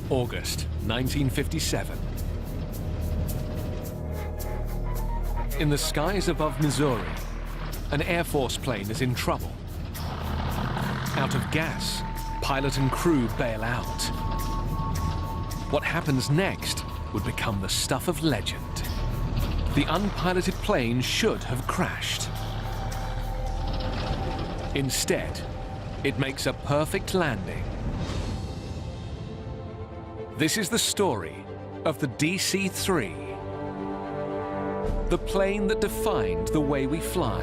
August 1957. In the skies above Missouri, an Air Force plane is in trouble. Out of gas, pilot and crew bail out. What happens next would become the stuff of legend. The unpiloted plane should have crashed. Instead, it makes a perfect landing. This is the story of the DC3, the plane that defined the way we fly.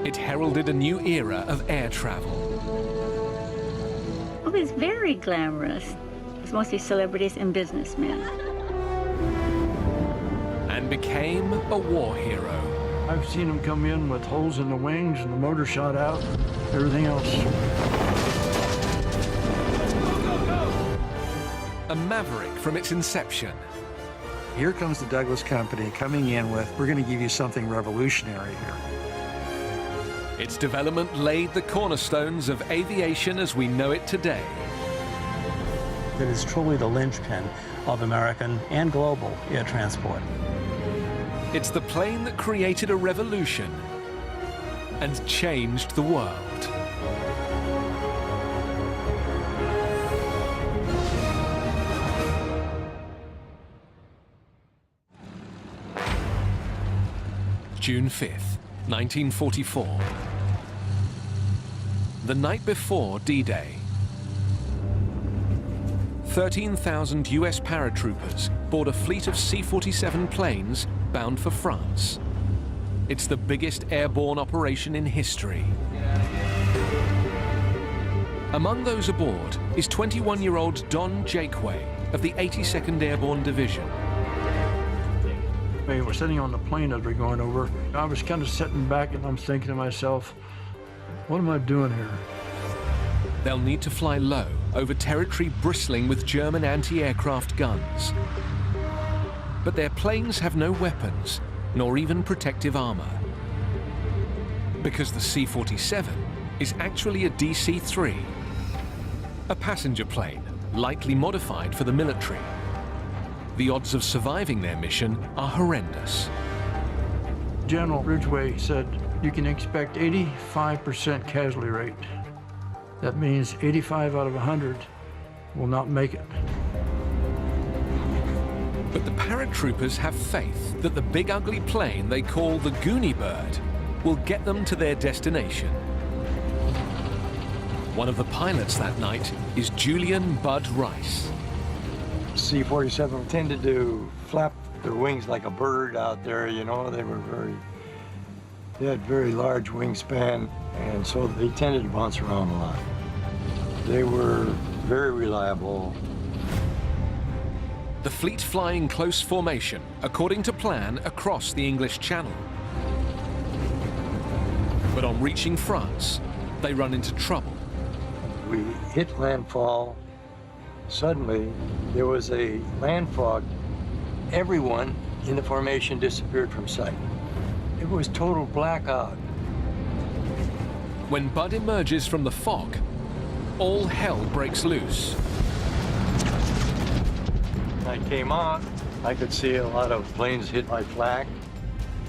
It heralded a new era of air travel. It was very glamorous. It was mostly celebrities and businessmen. And became a war hero. I've seen them come in with holes in the wings and the motor shot out, everything else. A maverick from its inception. Here comes the Douglas Company coming in with, we're going to give you something revolutionary here. Its development laid the cornerstones of aviation as we know it today. It is truly the linchpin of American and global air transport. It's the plane that created a revolution and changed the world. June 5th, 1944. The night before D-Day. 13,000 US paratroopers board a fleet of C-47 planes bound for France. It's the biggest airborne operation in history. Among those aboard is 21-year-old Don Jakeway of the 82nd Airborne Division. We were sitting on the plane as we were going over. I was kind of sitting back and I'm thinking to myself, what am I doing here? They'll need to fly low over territory bristling with German anti-aircraft guns. But their planes have no weapons, nor even protective armor. Because the C-47 is actually a DC-3, a passenger plane lightly modified for the military. The odds of surviving their mission are horrendous. General Ridgway said, you can expect 85% casualty rate. That means 85 out of 100 will not make it. But the paratroopers have faith that the big ugly plane they call the Goonie Bird will get them to their destination. One of the pilots that night is Julian Bud Rice. C-47 tended to flap their wings like a bird out there, you know. They had very large wingspan, and so they tended to bounce around a lot. They were very reliable. The fleet fly in close formation, according to plan, across the English Channel. But on reaching France, they run into trouble. We hit landfall. Suddenly, there was a land fog. Everyone in the formation disappeared from sight. It was total blackout. When Bud emerges from the fog, all hell breaks loose. When I came out, I could see a lot of planes hit by flak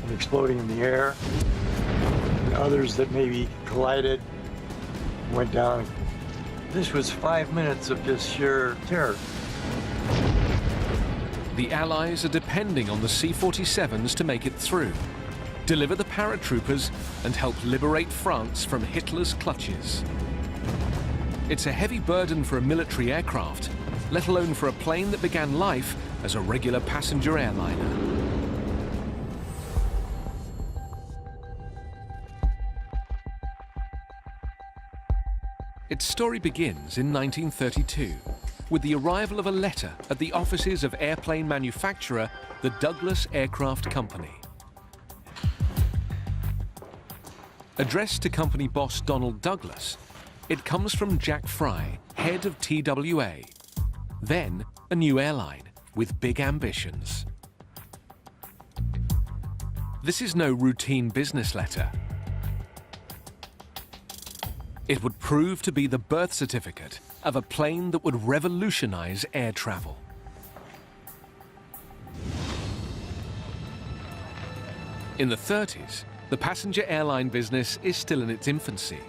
and exploding in the air. And others that maybe collided went down. This was 5 minutes of just sheer terror. The Allies are depending on the C-47s to make it through, deliver the paratroopers, and help liberate France from Hitler's clutches. It's a heavy burden for a military aircraft, let alone for a plane that began life as a regular passenger airliner. Its story begins in 1932 with the arrival of a letter at the offices of airplane manufacturer, the Douglas Aircraft Company. Addressed to company boss Donald Douglas, it comes from Jack Fry, head of TWA, then a new airline with big ambitions. This is no routine business letter. It would prove to be the birth certificate of a plane that would revolutionize air travel. In the 30s, the passenger airline business is still in its infancy,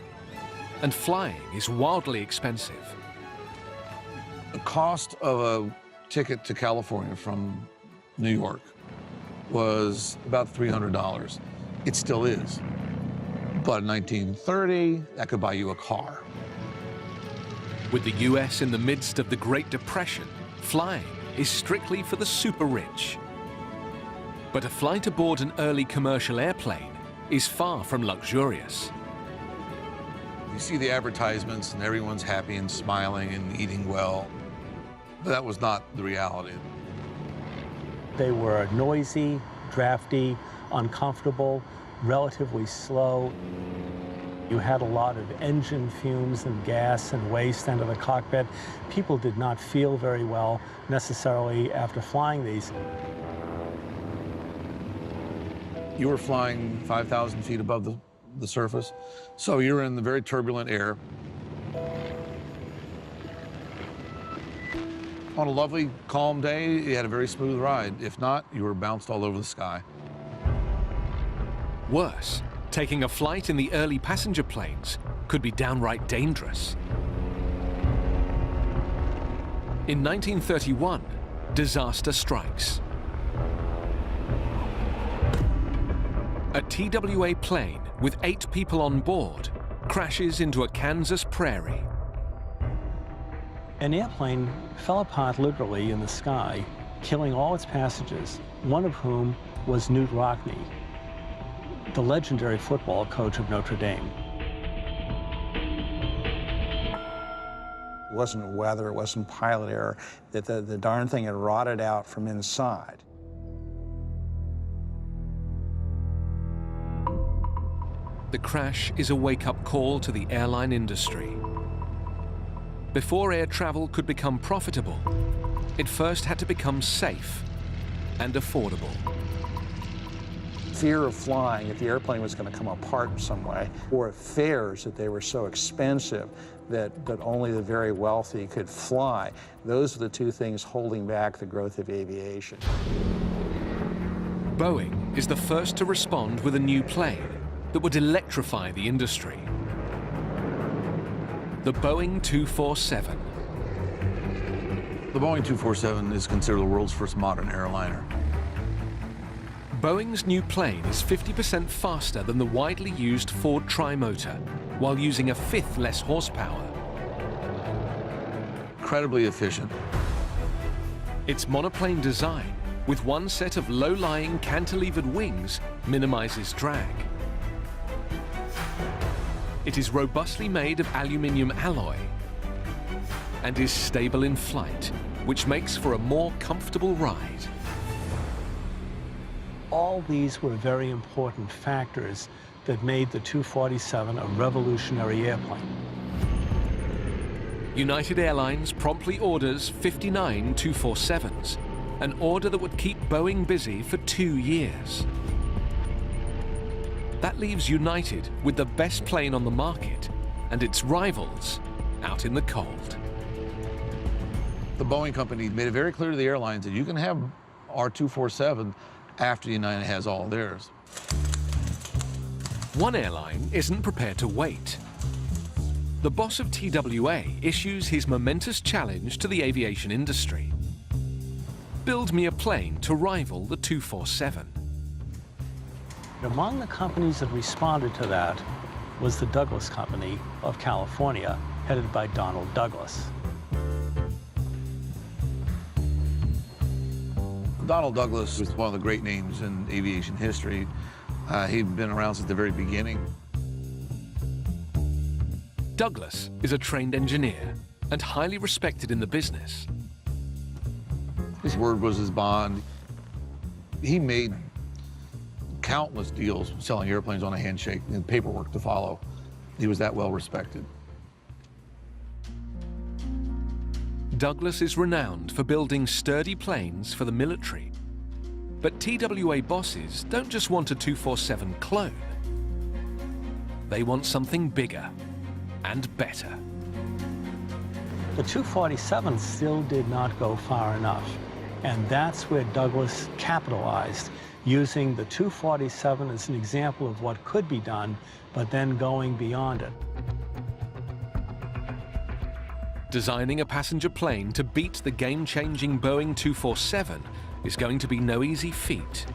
and flying is wildly expensive. The cost of a ticket to California from New York was about $300. It still is. But in 1930, that could buy you a car. With the US in the midst of the Great Depression, flying is strictly for the super rich. But a flight aboard an early commercial airplane is far from luxurious. You see the advertisements and everyone's happy and smiling and eating well. But that was not the reality. They were noisy, drafty, uncomfortable, relatively slow. You had a lot of engine fumes and gas and waste under the cockpit. People did not feel very well necessarily after flying these. You were flying 5,000 feet above the surface, so you're in the very turbulent air. On a lovely, calm day, you had a very smooth ride. If not, you were bounced all over the sky. Worse, taking a flight in the early passenger planes could be downright dangerous. In 1931, disaster strikes. A TWA plane with 8 people on board crashes into a Kansas prairie. An airplane fell apart literally in the sky, killing all its passengers, one of whom was Knute Rockne, the legendary football coach of Notre Dame. It wasn't weather, it wasn't pilot error, that the darn thing had rotted out from inside. The crash is a wake-up call to the airline industry. Before air travel could become profitable, it first had to become safe and affordable. Fear of flying, if the airplane was going to come apart in some way, or fares that they were so expensive that only the very wealthy could fly. Those are the two things holding back the growth of aviation. Boeing is the first to respond with a new plane that would electrify the industry. The Boeing 247. The Boeing 247 is considered the world's first modern airliner. Boeing's new plane is 50% faster than the widely used Ford Trimotor, while using a fifth less horsepower. Incredibly efficient. Its monoplane design, with one set of low-lying cantilevered wings, minimizes drag. It is robustly made of aluminium alloy and is stable in flight, which makes for a more comfortable ride. All these were very important factors that made the 247 a revolutionary airplane. United Airlines promptly orders 59 247s, an order that would keep Boeing busy for 2 years. That leaves United with the best plane on the market and its rivals out in the cold. The Boeing company made it very clear to the airlines that you can have our 247 after United has all theirs. One airline isn't prepared to wait. The boss of TWA issues his momentous challenge to the aviation industry. Build me a plane to rival the 247. Among the companies that responded to that was the Douglas Company of California, headed by Donald Douglas. Donald Douglas was one of the great names in aviation history. He'd been around since the very beginning. Douglas is a trained engineer and highly respected in the business. His word was his bond. He made countless deals selling airplanes on a handshake and paperwork to follow. He was that well respected. Douglas is renowned for building sturdy planes for the military. But TWA bosses don't just want a 247 clone. They want something bigger. and better. The 247 still did not go far enough, and that's where Douglas capitalized, using the 247 as an example of what could be done, but then going beyond it. Designing a passenger plane to beat the game-changing Boeing 247 is going to be no easy feat.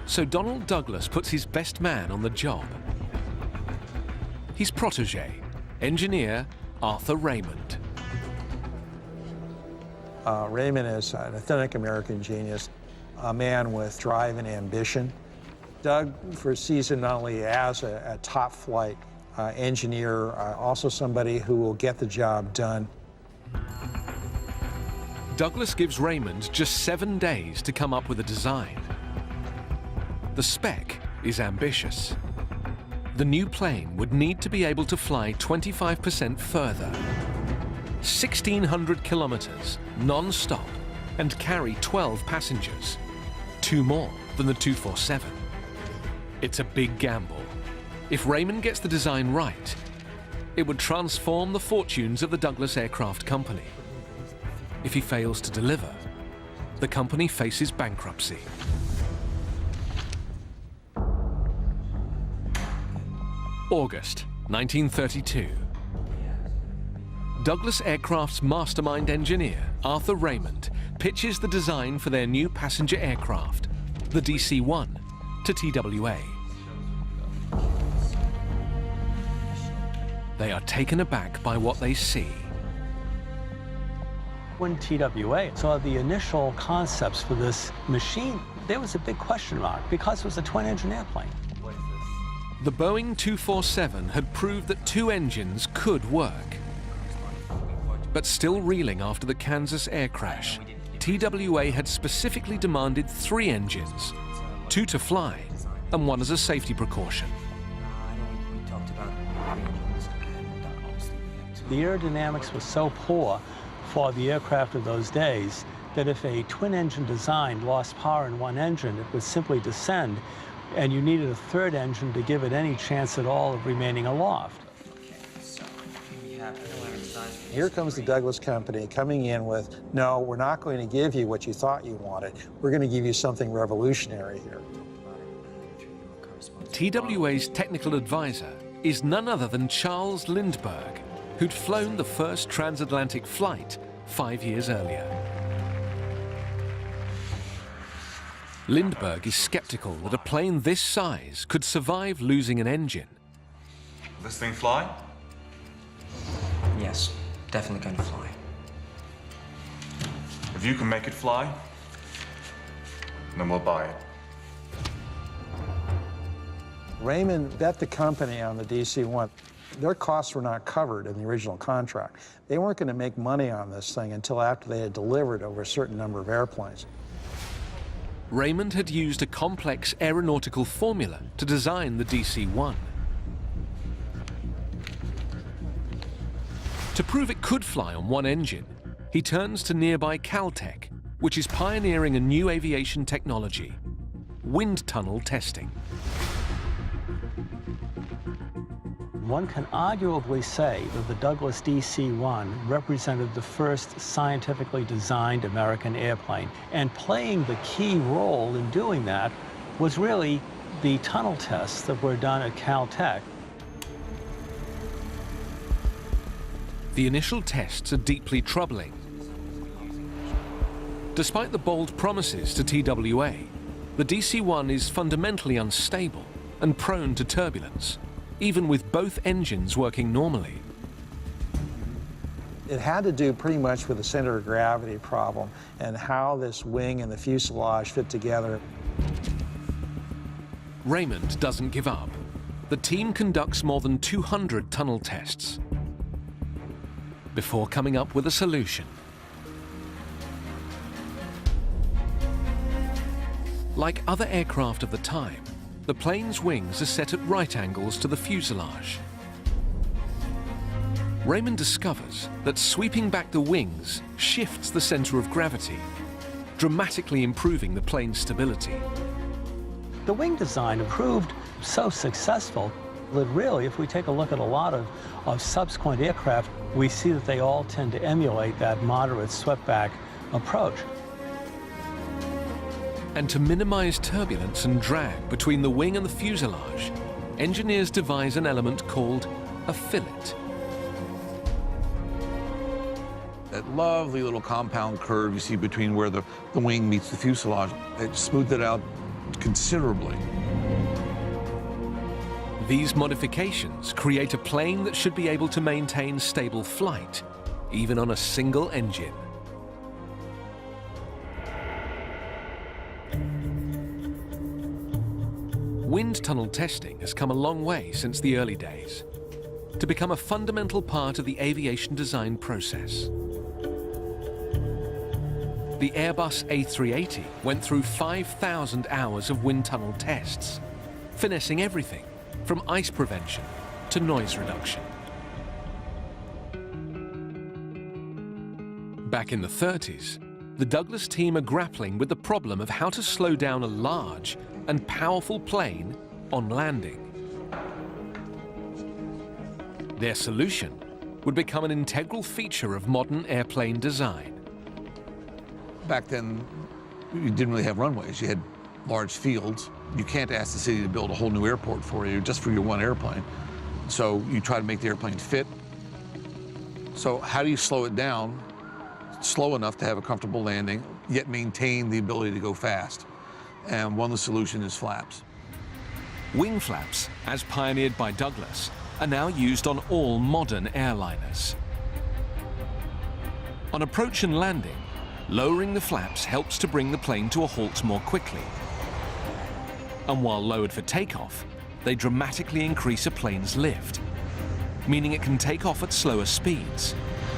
So Donald Douglas puts his best man on the job. His protege, engineer Arthur Raymond. Raymond is an authentic American genius, a man with drive and ambition. Doug foresees him not only as a top flight engineer, also somebody who will get the job done. Douglas gives Raymond just 7 days to come up with a design. The spec is ambitious. The new plane would need to be able to fly 25% further, 1,600 kilometers non-stop, and carry 12 passengers, 2 more than the 247. It's a big gamble. If Raymond gets the design right, it would transform the fortunes of the Douglas Aircraft Company. If he fails to deliver, the company faces bankruptcy. August 1932. Douglas Aircraft's mastermind engineer, Arthur Raymond, pitches the design for their new passenger aircraft, the DC-1, to TWA. They are taken aback by what they see. When TWA saw the initial concepts for this machine, there was a big question mark because it was a twin-engine airplane. The Boeing 247 had proved that 2 engines could work. But still reeling after the Kansas air crash, TWA had specifically demanded 3 engines, 2 to fly and 1 as a safety precaution. The aerodynamics was so poor for the aircraft of those days that if a twin-engine design lost power in one engine, it would simply descend, and you needed a 3rd engine to give it any chance at all of remaining aloft. Here comes the Douglas company coming in with, no, we're not going to give you what you thought you wanted. We're going to give you something revolutionary here. TWA's technical advisor is none other than Charles Lindbergh, who'd flown the first transatlantic flight 5 years earlier. Lindbergh is skeptical that a plane this size could survive losing an engine. This thing fly? Yes, definitely going to fly. If you can make it fly, then we'll buy it. Raymond bet the company on the DC-1. Their costs were not covered in the original contract. They weren't going to make money on this thing until after they had delivered over a certain number of airplanes. Raymond had used a complex aeronautical formula to design the DC-1. To prove it could fly on 1 engine, he turns to nearby Caltech, which is pioneering a new aviation technology, wind tunnel testing. One can arguably say that the Douglas DC-1 represented the first scientifically designed American airplane, and playing the key role in doing that was really the tunnel tests that were done at Caltech. The initial tests are deeply troubling. Despite the bold promises to TWA, the DC-1 is fundamentally unstable and prone to turbulence, even with both engines working normally. It had to do pretty much with the center of gravity problem and how this wing and the fuselage fit together. Raymond doesn't give up. The team conducts more than 200 tunnel tests before coming up with a solution. Like other aircraft of the time, the plane's wings are set at right angles to the fuselage. Raymond discovers that sweeping back the wings shifts the center of gravity, dramatically improving the plane's stability. The wing design proved so successful But really, if we take a look at a lot of subsequent aircraft, we see that they all tend to emulate that moderate swept-back approach. And to minimize turbulence and drag between the wing and the fuselage, engineers devise an element called a fillet. That lovely little compound curve you see between where the wing meets the fuselage, it smoothed it out considerably. These modifications create a plane that should be able to maintain stable flight, even on a single engine. Wind tunnel testing has come a long way since the early days to become a fundamental part of the aviation design process. The Airbus A380 went through 5,000 hours of wind tunnel tests, finessing everything from ice prevention to noise reduction. Back in the 30s, the Douglas team are grappling with the problem of how to slow down a large and powerful plane on landing. Their solution would become an integral feature of modern airplane design. Back then, you didn't really have runways. You had large fields. You can't ask the city to build a whole new airport for you just for your one airplane. So you try to make the airplane fit. So how do you slow it down, slow enough to have a comfortable landing, yet maintain the ability to go fast? And one of the solutions is flaps. Wing flaps, as pioneered by Douglas, are now used on all modern airliners. On approach and landing, lowering the flaps helps to bring the plane to a halt more quickly. And while lowered for takeoff, they dramatically increase a plane's lift, meaning it can take off at slower speeds,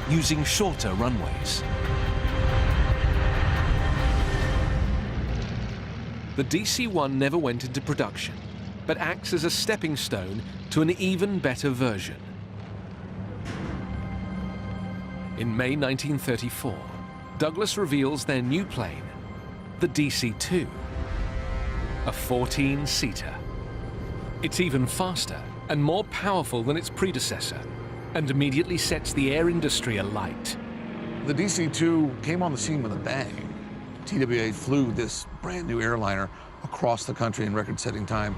using shorter runways. The DC-1 never went into production, but acts as a stepping stone to an even better version. In May 1934, Douglas reveals their new plane, the DC-2, a 14-seater. It's even faster and more powerful than its predecessor, and immediately sets the air industry alight. The DC-2 came on the scene with a bang. TWA flew this brand new airliner across the country in record-setting time.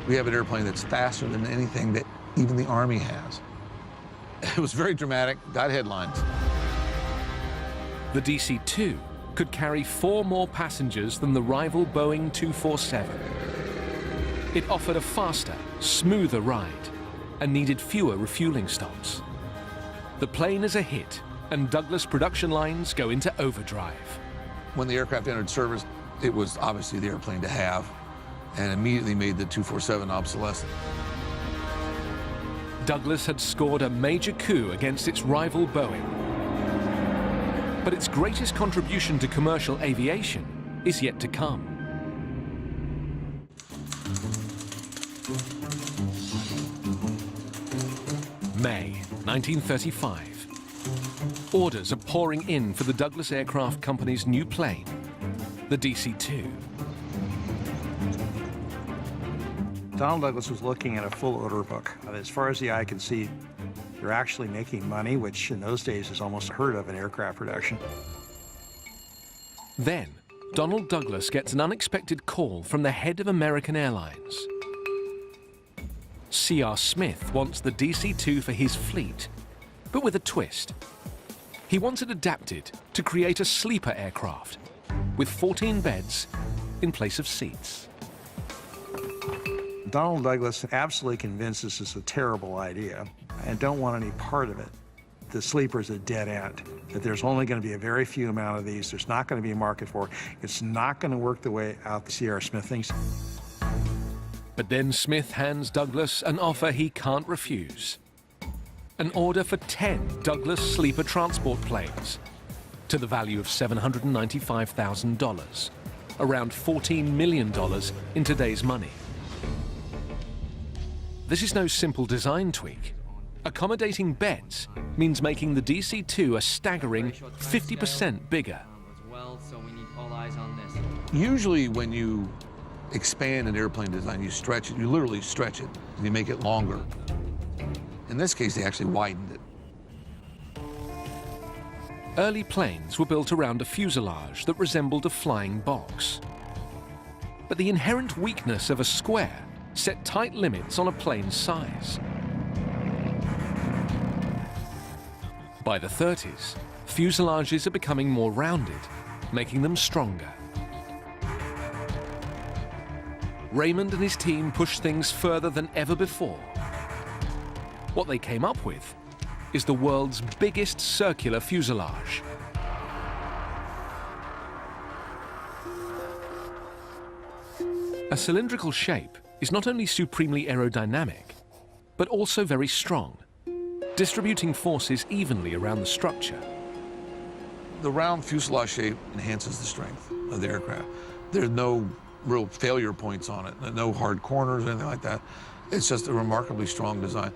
We have an airplane that's faster than anything that even the Army has. It was very dramatic, got headlines. The DC-2 could carry 4 more passengers than the rival Boeing 247. It offered a faster, smoother ride and needed fewer refueling stops. The plane is a hit, and Douglas production lines go into overdrive. When the aircraft entered service, it was obviously the airplane to have, and immediately made the 247 obsolescent. Douglas had scored a major coup against its rival Boeing. But its greatest contribution to commercial aviation is yet to come. May 1935. Orders are pouring in for the Douglas Aircraft Company's new plane, the DC-2. Donald Douglas was looking at a full order book. As far as the eye can see, they're actually making money, which in those days is almost unheard of in aircraft production. Then, Donald Douglas gets an unexpected call from the head of American Airlines. C.R. Smith wants the DC-2 for his fleet, but with a twist. He wants it adapted to create a sleeper aircraft with 14 beds in place of seats. Donald Douglas absolutely convinced this is a terrible idea and don't want any part of it. The sleeper is a dead end, that there's only going to be a very few amount of these. There's not going to be a market for it. It's not going to work the way out the C.R. Smith thinks. But then Smith hands Douglas an offer he can't refuse. An order for 10 Douglas sleeper transport planes to the value of $795,000, around $14 million in today's money. This is no simple design tweak. Accommodating beds means making the DC-2 a staggering 50% bigger. Usually when you expand an airplane design. You stretch it, you literally stretch it, and you make it longer. In this case, they actually widened it. Early planes were built around a fuselage that resembled a flying box. But the inherent weakness of a square set tight limits on a plane's size. By the 30s, fuselages are becoming more rounded, making them stronger. Raymond and his team pushed things further than ever before. What they came up with is the world's biggest circular fuselage. A cylindrical shape is not only supremely aerodynamic, but also very strong, distributing forces evenly around the structure. The round fuselage shape enhances the strength of the aircraft. There's no real failure points on it, no hard corners or anything like that. It's just a remarkably strong design.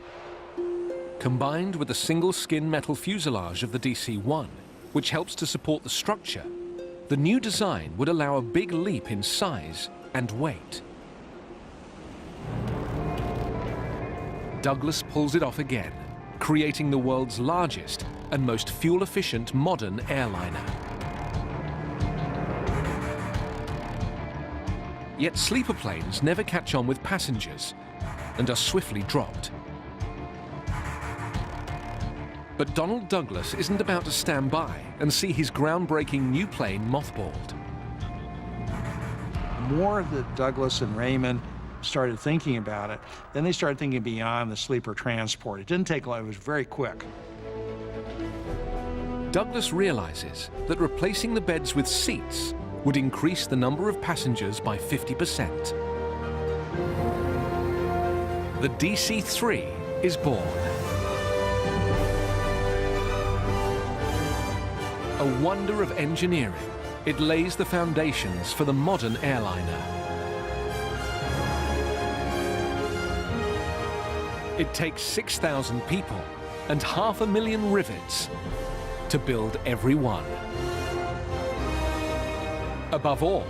Combined with the single-skin metal fuselage of the DC-1, which helps to support the structure, the new design would allow a big leap in size and weight. Douglas pulls it off again, creating the world's largest and most fuel-efficient modern airliner. Yet sleeper planes never catch on with passengers and are swiftly dropped. But Donald Douglas isn't about to stand by and see his groundbreaking new plane mothballed. The more that Douglas and Raymond started thinking about it, then they started thinking beyond the sleeper transport. It didn't take long, it was very quick. Douglas realizes that replacing the beds with seats would increase the number of passengers by 50%. The DC3 is born. A wonder of engineering, it lays the foundations for the modern airliner. It takes 6,000 people and 500,000 rivets to build every one. Above all,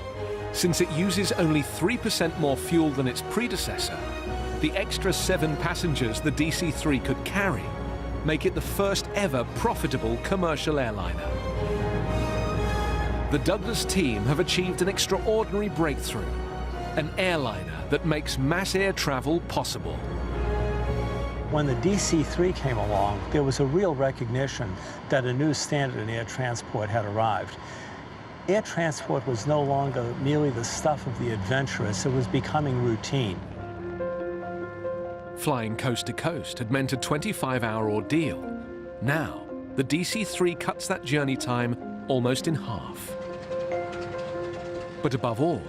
since it uses only 3% more fuel than its predecessor, the extra 7 passengers the DC-3 could carry make it the first ever profitable commercial airliner. The Douglas team have achieved an extraordinary breakthrough, an airliner that makes mass air travel possible. When the DC-3 came along, there was a real recognition that a new standard in air transport had arrived. Air transport was no longer merely the stuff of the adventurous, it was becoming routine. Flying coast to coast had meant a 25-hour ordeal. Now, the DC-3 cuts that journey time almost in half. But above all,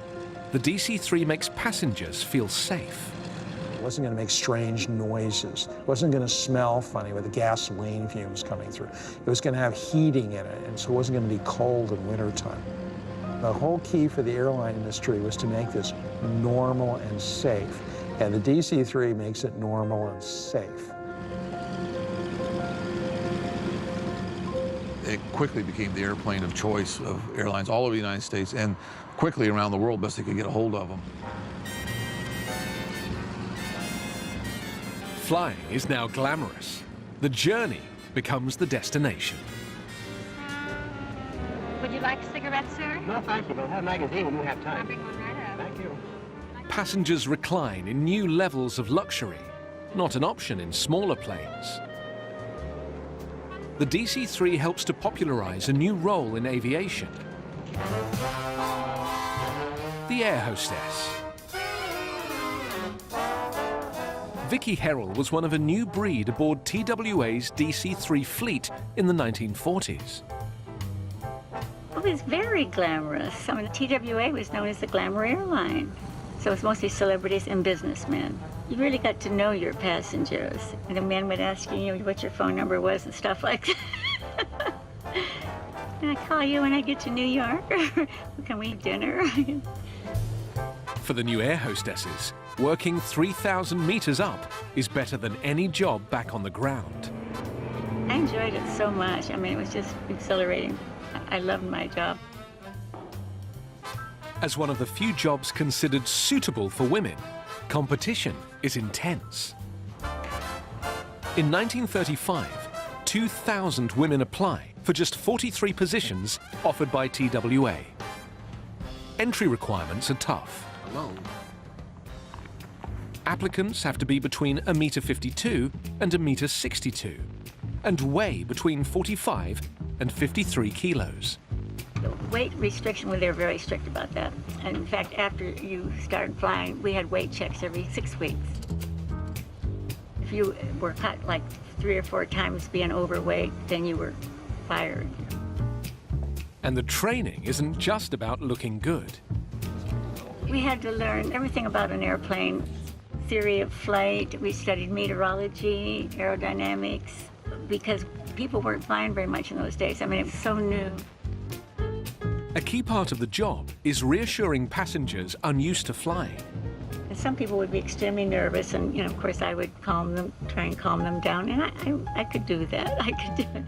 the DC-3 makes passengers feel safe. It wasn't going to make strange noises. It wasn't going to smell funny with the gasoline fumes coming through. It was going to have heating in it, and so it wasn't going to be cold in wintertime. The whole key for the airline industry was to make this normal and safe, and the DC-3 makes it normal and safe. It quickly became the airplane of choice of airlines all over the United States and quickly around the world, best they could get a hold of them. Flying is now glamorous. The journey becomes the destination. Would you like a cigarette, sir? No, thank you. We'll have a magazine when you have time. I'll bring one right up. Thank you. Passengers recline in new levels of luxury, not an option in smaller planes. The DC-3 helps to popularize a new role in aviation: the air hostess. Vicky Herrell was one of a new breed aboard TWA's DC-3 fleet in the 1940s. It was very glamorous. I mean, TWA was known as the glamour airline. So it was mostly celebrities and businessmen. You really got to know your passengers. And the men would ask you, what your phone number was and stuff like that. Can I call you when I get to New York? Can we eat dinner? For the new air hostesses, working 3,000 meters up is better than any job back on the ground. I enjoyed it so much. I mean, it was just exhilarating. I loved my job. As one of the few jobs considered suitable for women, competition is intense. In 1935, 2,000 women apply for just 43 positions offered by TWA. Entry requirements are tough. Applicants have to be between 1.52 m and 1.62 m and weigh between 45 and 53 kilos. The weight restriction, they were very strict about that. And in fact, after you started flying, we had weight checks every 6 weeks. If you were caught like 3 or 4 times being overweight, then you were fired. And the training isn't just about looking good. We had to learn everything about an airplane, theory of flight. We studied meteorology, aerodynamics, because people weren't flying very much in those days. I mean, it was so new. A key part of the job is reassuring passengers unused to flying. And some people would be extremely nervous, and of course I would calm them, try and calm them down, and I could do that. I could do it.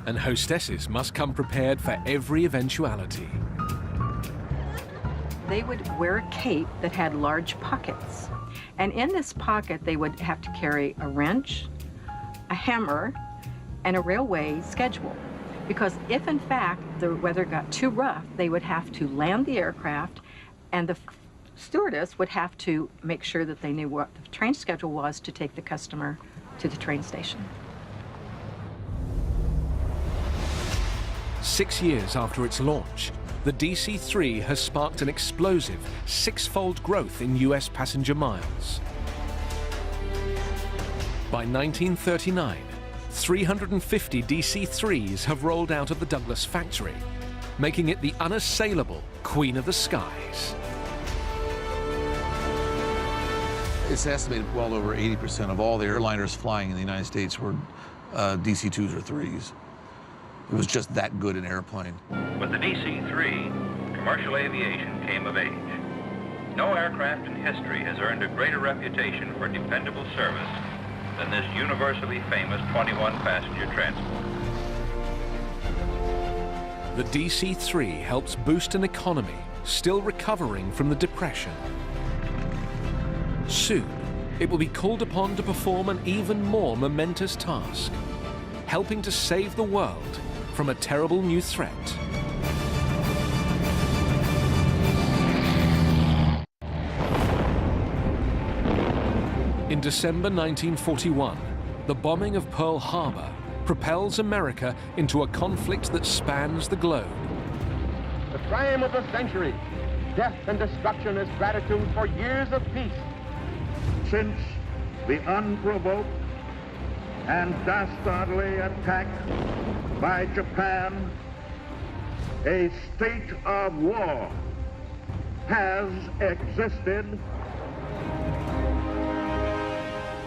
And hostesses must come prepared for every eventuality. They would wear a cape that had large pockets. And in this pocket, they would have to carry a wrench, a hammer, and a railway schedule. Because if, in fact, the weather got too rough, they would have to land the aircraft, and the stewardess would have to make sure that they knew what the train schedule was to take the customer to the train station. 6 years after its launch, the DC3 has sparked an explosive 6-fold growth in US passenger miles. By 1939, 350 DC3s have rolled out of the Douglas factory, making it the unassailable Queen of the Skies. It's estimated well over 80% of all the airliners flying in the United States were DC-2s or 3s. It was just that good an airplane. With the DC-3, commercial aviation came of age. No aircraft in history has earned a greater reputation for dependable service than this universally famous 21-passenger transport. The DC-3 helps boost an economy still recovering from the Depression. Soon, it will be called upon to perform an even more momentous task, helping to save the world from a terrible new threat. In December 1941, the bombing of Pearl Harbor propels America into a conflict that spans the globe. The crime of the century, death and destruction as gratitude for years of peace. Since the unprovoked and dastardly attack by Japan, a state of war has existed.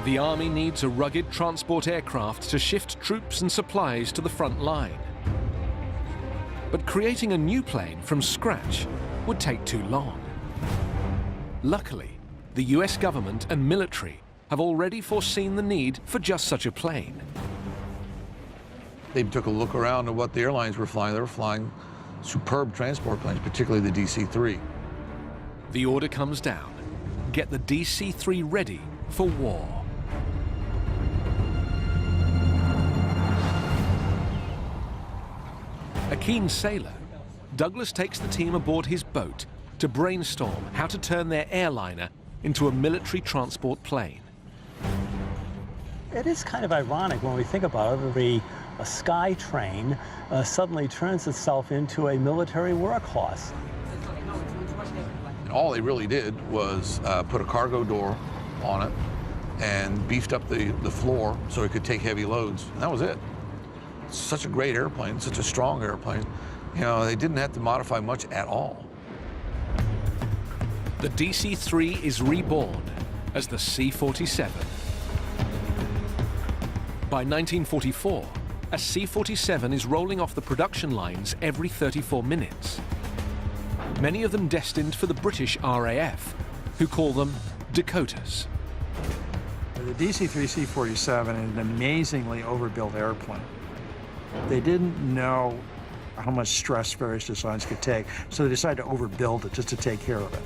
The Army needs a rugged transport aircraft to shift troops and supplies to the front line. But creating a new plane from scratch would take too long. Luckily, the US government and military have already foreseen the need for just such a plane. They took a look around at what the airlines were flying. They were flying superb transport planes, particularly the DC-3. The order comes down. Get the DC-3 ready for war. A keen sailor, Douglas takes the team aboard his boat to brainstorm how to turn their airliner into a military transport plane. It is kind of ironic when we think about it. A sky train suddenly turns itself into a military workhorse. And all they really did was put a cargo door on it and beefed up the floor so it could take heavy loads. And that was it. It's such a great airplane, such a strong airplane. You know, they didn't have to modify much at all. The DC-3 is reborn as the C-47. By 1944, a C-47 is rolling off the production lines every 34 minutes. Many of them destined for the British RAF, who call them Dakotas. The DC-3 C-47 is an amazingly overbuilt airplane. They didn't know how much stress various designs could take, so they decided to overbuild it just to take care of it.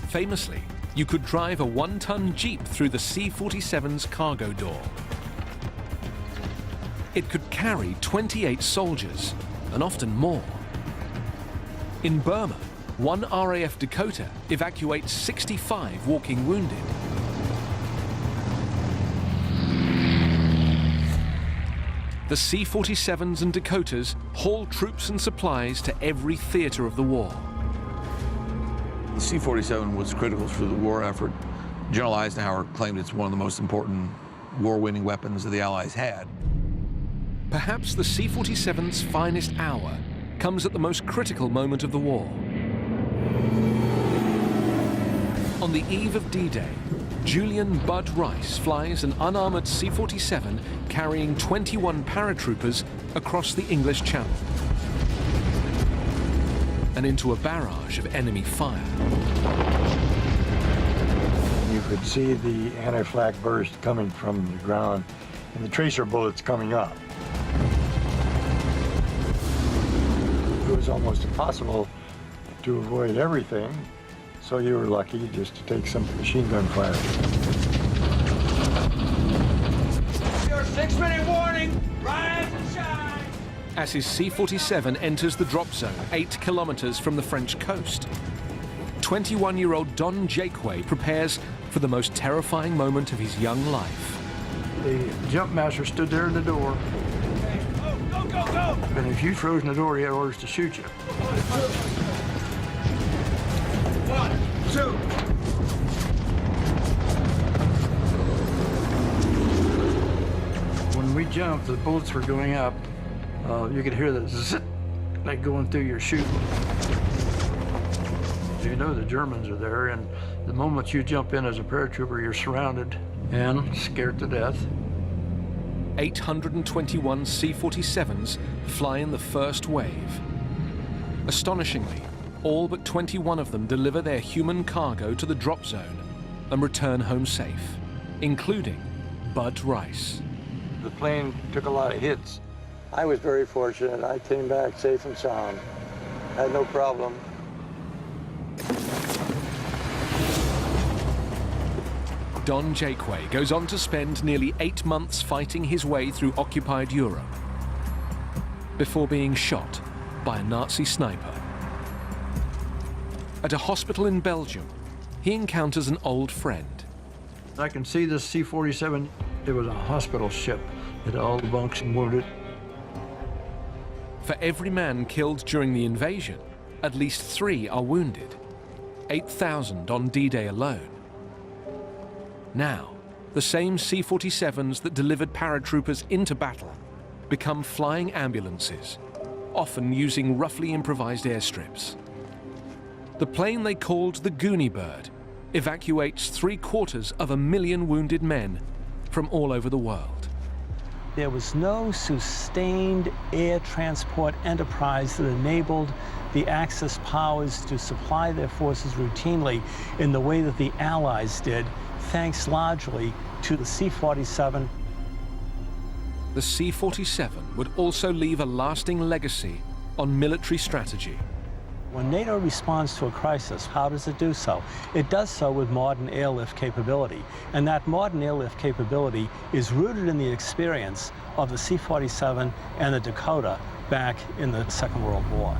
Famously, you could drive a 1-ton Jeep through the C-47's cargo door. It could carry 28 soldiers, and often more. In Burma, one RAF Dakota evacuates 65 walking wounded. The C-47s and Dakotas haul troops and supplies to every theater of the war. The C-47 was critical for the war effort. General Eisenhower claimed it's one of the most important war-winning weapons that the Allies had. Perhaps the C-47's finest hour comes at the most critical moment of the war. On the eve of D-Day, Julian Bud Rice flies an unarmored C-47 carrying 21 paratroopers across the English Channel and into a barrage of enemy fire. You could see the anti-flak burst coming from the ground and the tracer bullets coming up. It was almost impossible to avoid everything, so you were lucky just to take some machine gun fire. Your 6-minute warning, rise and shine! As his C-47 enters the drop zone 8 kilometers from the French coast, 21-year-old Don Jakeway prepares for the most terrifying moment of his young life. The jump master stood there in the door. Go, go, go! And if you froze in the door, he had orders to shoot you. 1, 2. When we jumped, the bullets were going up. You could hear the zit, like going through your chute. You know the Germans are there, and the moment you jump in as a paratrooper, you're surrounded and scared to death. 821 C-47s fly in the first wave. Astonishingly, all but 21 of them deliver their human cargo to the drop zone and return home safe, including Bud Rice. The plane took a lot of hits. I was very fortunate. I came back safe and sound. Had no problem. Don Jakeway goes on to spend nearly 8 months fighting his way through occupied Europe before being shot by a Nazi sniper. At a hospital in Belgium, he encounters an old friend. I can see this C-47. It was a hospital ship. It had all the bunks and wounded. For every man killed during the invasion, at least 3 are wounded. 8,000 on D-Day alone. Now, the same C-47s that delivered paratroopers into battle become flying ambulances, often using roughly improvised airstrips. The plane they called the Goonie Bird evacuates 750,000 wounded men from all over the world. There was no sustained air transport enterprise that enabled the Axis powers to supply their forces routinely in the way that the Allies did, thanks largely to the C-47. The C-47 would also leave a lasting legacy on military strategy. When NATO responds to a crisis, how does it do so? It does so with modern airlift capability. And that modern airlift capability is rooted in the experience of the C-47 and the Dakota back in the Second World War.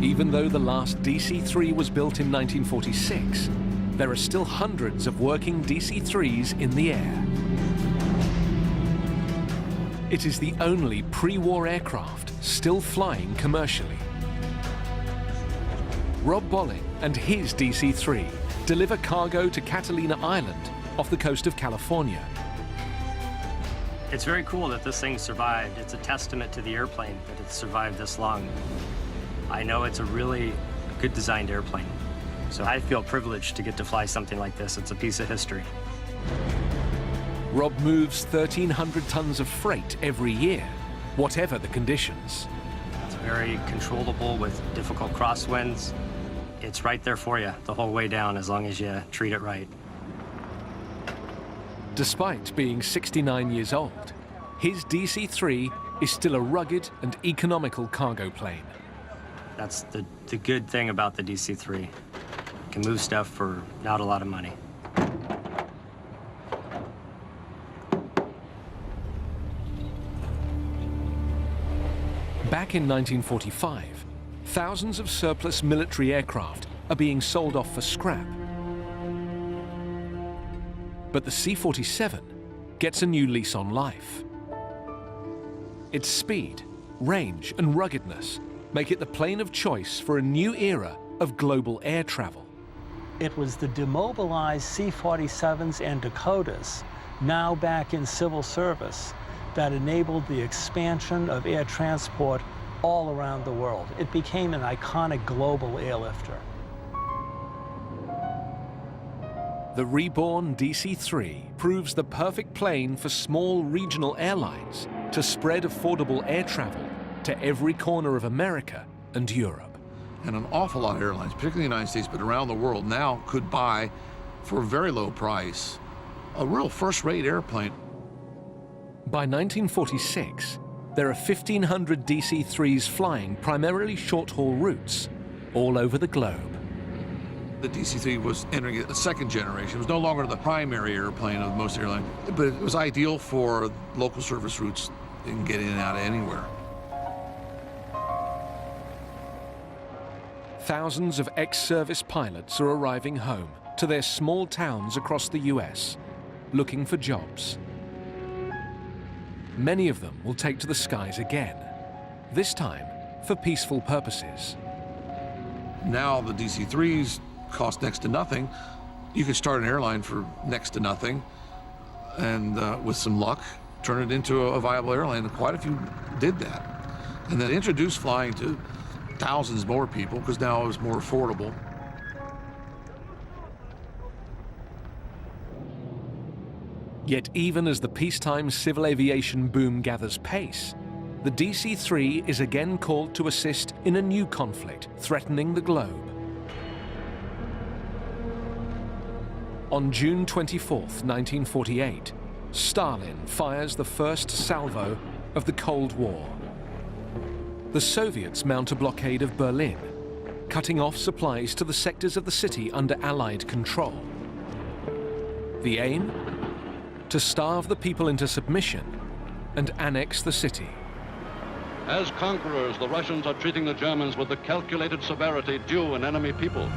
Even though the last DC-3 was built in 1946, there are still hundreds of working DC-3s in the air. It is the only pre-war aircraft still flying commercially. Rob Bolling and his DC-3 deliver cargo to Catalina Island off the coast of California. It's very cool that this thing survived. It's a testament to the airplane that it's survived this long. I know it's a really good designed airplane, so I feel privileged to get to fly something like this. It's a piece of history. Rob moves 1,300 tons of freight every year, whatever the conditions. It's very controllable with difficult crosswinds. It's right there for you the whole way down as long as you treat it right. Despite being 69 years old, his DC-3 is still a rugged and economical cargo plane. That's the good thing about the DC-3. It can move stuff for not a lot of money. Back in 1945, thousands of surplus military aircraft are being sold off for scrap. But the C-47 gets a new lease on life. Its speed, range, and ruggedness make it the plane of choice for a new era of global air travel. It was the demobilized C-47s and Dakotas, now back in civil service, that enabled the expansion of air transport all around the world. It became an iconic global airlifter. The reborn DC-3 proves the perfect plane for small regional airlines to spread affordable air travel to every corner of America and Europe. And an awful lot of airlines, particularly in the United States, but around the world now could buy, for a very low price, a real first-rate airplane. By 1946, there are 1,500 DC-3s flying primarily short-haul routes all over the globe. The DC-3 was entering a second generation. It was no longer the primary airplane of most airlines, but it was ideal for local service routes and get in and out of anywhere. Thousands of ex-service pilots are arriving home to their small towns across the US, looking for jobs. Many of them will take to the skies again, this time for peaceful purposes. Now the DC-3s cost next to nothing. You could start an airline for next to nothing, and with some luck, turn it into a viable airline. And quite a few did that. And then introduced flying to thousands more people, because now it was more affordable. Yet even as the peacetime civil aviation boom gathers pace, the DC-3 is again called to assist in a new conflict threatening the globe. On June 24, 1948, Stalin fires the first salvo of the Cold War. The Soviets mount a blockade of Berlin, cutting off supplies to the sectors of the city under Allied control. The aim? To starve the people into submission and annex the city. As conquerors, the Russians are treating the Germans with the calculated severity due an enemy people.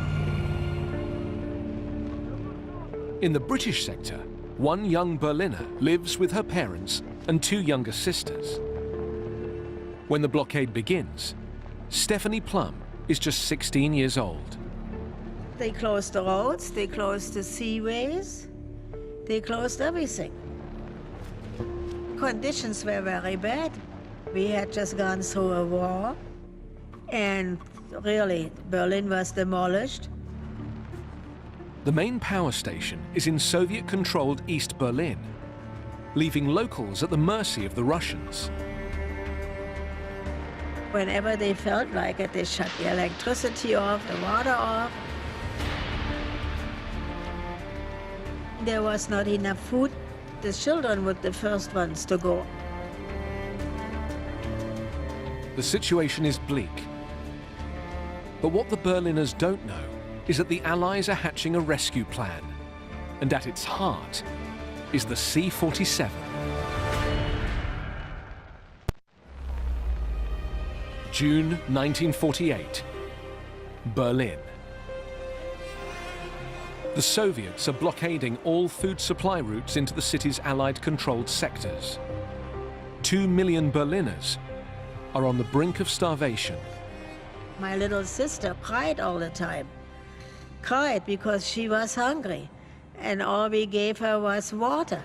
In the British sector, one young Berliner lives with her parents and two younger sisters. When the blockade begins, Stephanie Plum is just 16 years old. They closed the roads, they closed the seaways, they closed everything. Conditions were very bad. We had just gone through a war, and really, Berlin was demolished. The main power station is in Soviet-controlled East Berlin, leaving locals at the mercy of the Russians. Whenever they felt like it, they shut the electricity off, the water off. There was not enough food. The children were the first ones to go. The situation is bleak. But what the Berliners don't know is that the Allies are hatching a rescue plan. And at its heart is the C-47. June 1948, Berlin. The Soviets are blockading all food supply routes into the city's Allied-controlled sectors. 2 million Berliners are on the brink of starvation. My little sister cried all the time. Cried because she was hungry, and all we gave her was water.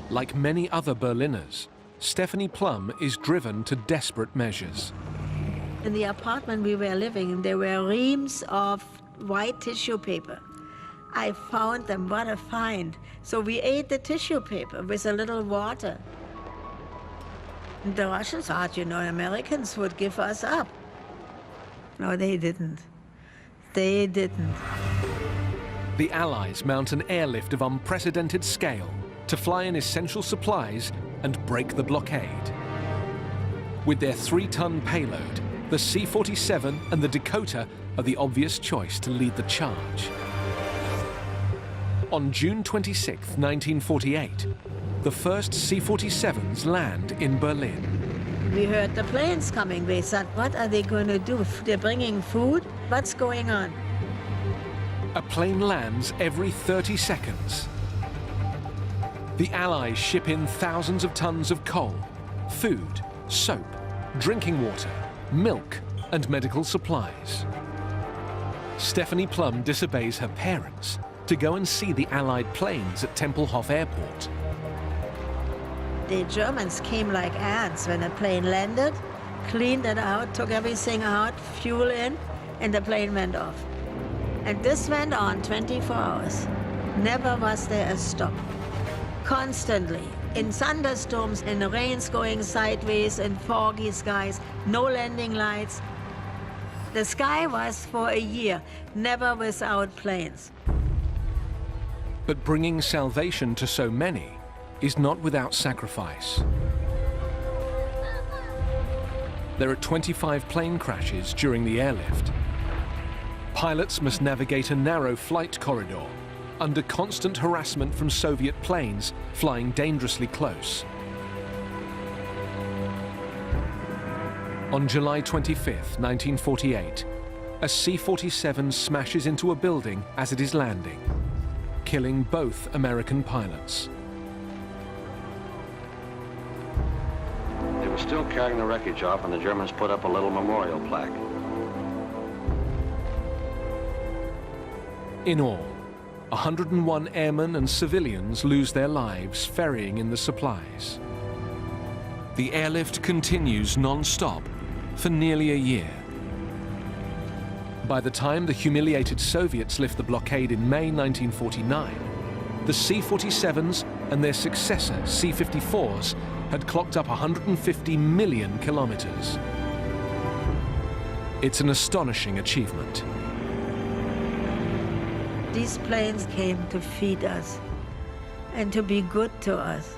Like many other Berliners, Stephanie Plum is driven to desperate measures. In the apartment we were living in, there were reams of white tissue paper. I found them, what a find. So we ate the tissue paper with a little water. And the Russians thought, you know, Americans would give us up. No, they didn't. They didn't. The Allies mount an airlift of unprecedented scale to fly in essential supplies and break the blockade. With their 3-ton payload, the C-47 and the Dakota are the obvious choice to lead the charge. On June 26, 1948, the first C-47s land in Berlin. We heard the planes coming. We thought, what are they going to do? They're bringing food? What's going on? A plane lands every 30 seconds. The Allies ship in thousands of tons of coal, food, soap, drinking water, milk, and medical supplies. Stephanie Plum disobeys her parents to go and see the Allied planes at Tempelhof Airport. The Germans came like ants when a plane landed, cleaned it out, took everything out, fuel in, and the plane went off. And this went on 24 hours. Never was there a stop. Constantly, in thunderstorms, in the rains going sideways, in foggy skies, no landing lights. The sky was for a year, never without planes. But bringing salvation to so many is not without sacrifice. There are 25 plane crashes during the airlift. Pilots must navigate a narrow flight corridor under constant harassment from Soviet planes flying dangerously close. On July 25, 1948, a C-47 smashes into a building as it is landing, killing both American pilots. They were still carrying the wreckage off, and the Germans put up a little memorial plaque. In all, 101 airmen and civilians lose their lives ferrying in the supplies. The airlift continues non-stop for nearly a year. By the time the humiliated Soviets lift the blockade in May 1949, the C-47s and their successor C-54s had clocked up 150 million kilometers. It's an astonishing achievement. These planes came to feed us and to be good to us.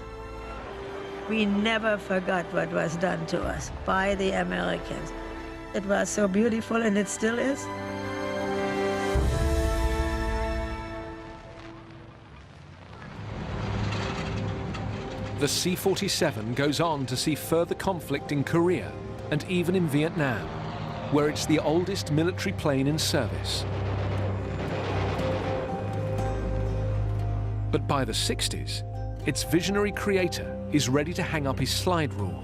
We never forgot what was done to us by the Americans. It was so beautiful, and it still is. The C-47 goes on to see further conflict in Korea and even in Vietnam, where it's the oldest military plane in service. But by the 60s, its visionary creator is ready to hang up his slide rule.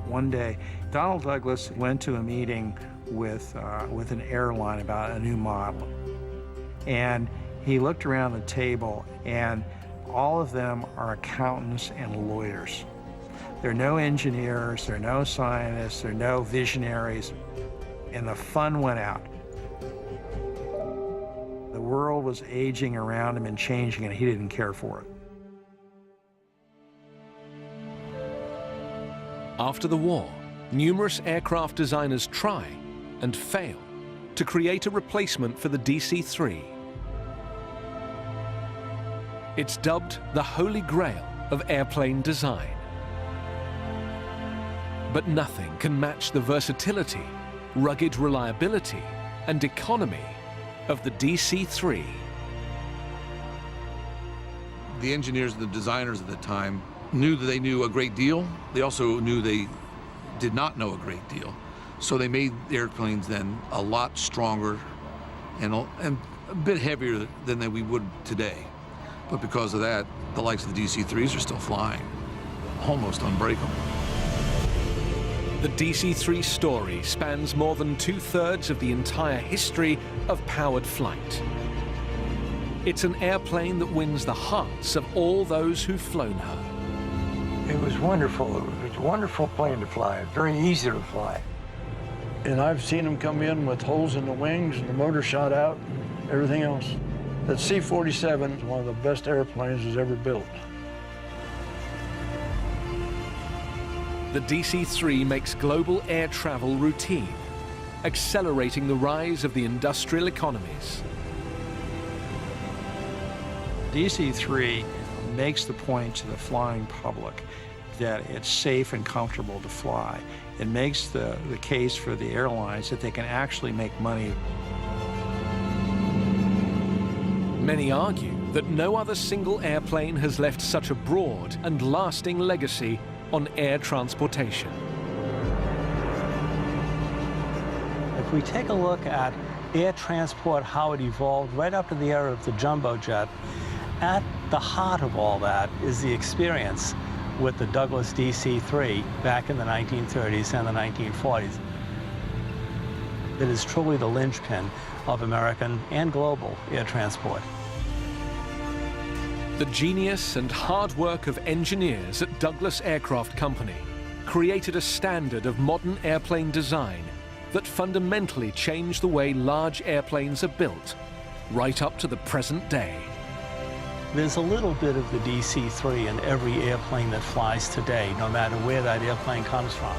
One day, Donald Douglas went to a meeting with an airline about a new model. And he looked around the table, and all of them are accountants and lawyers. There are no engineers, there are no scientists, there are no visionaries, and the fun went out. The world was aging around him and changing, and he didn't care for it. After the war, numerous aircraft designers try and fail to create a replacement for the DC-3. It's dubbed the Holy Grail of airplane design. But nothing can match the versatility, rugged reliability, and economy of the DC-3. The engineers and the designers at the time knew that they knew a great deal. They also knew they did not know a great deal. So they made the airplanes then a lot stronger and a bit heavier than we would today. But because of that, the likes of the DC-3s are still flying, almost unbreakable. The DC-3 story spans more than 2/3 of the entire history of powered flight. It's an airplane that wins the hearts of all those who've flown her. It was wonderful. It was a wonderful plane to fly, very easy to fly. And I've seen them come in with holes in the wings and the motor shot out and everything else. That C-47 is one of the best airplanes that's ever built. The DC-3 makes global air travel routine, accelerating the rise of the industrial economies. DC3 makes the point to the flying public that it's safe and comfortable to fly. It makes the case for the airlines that they can actually make money. Many argue that no other single airplane has left such a broad and lasting legacy on air transportation. If we take a look at air transport, how it evolved right up to the era of the jumbo jet, at the heart of all that is the experience with the Douglas DC3 back in the 1930s and the 1940s. It is truly the linchpin of American and global air transport. The genius and hard work of engineers at Douglas Aircraft Company created a standard of modern airplane design that fundamentally changed the way large airplanes are built, right up to the present day. There's a little bit of the DC3 in every airplane that flies today, no matter where that airplane comes from.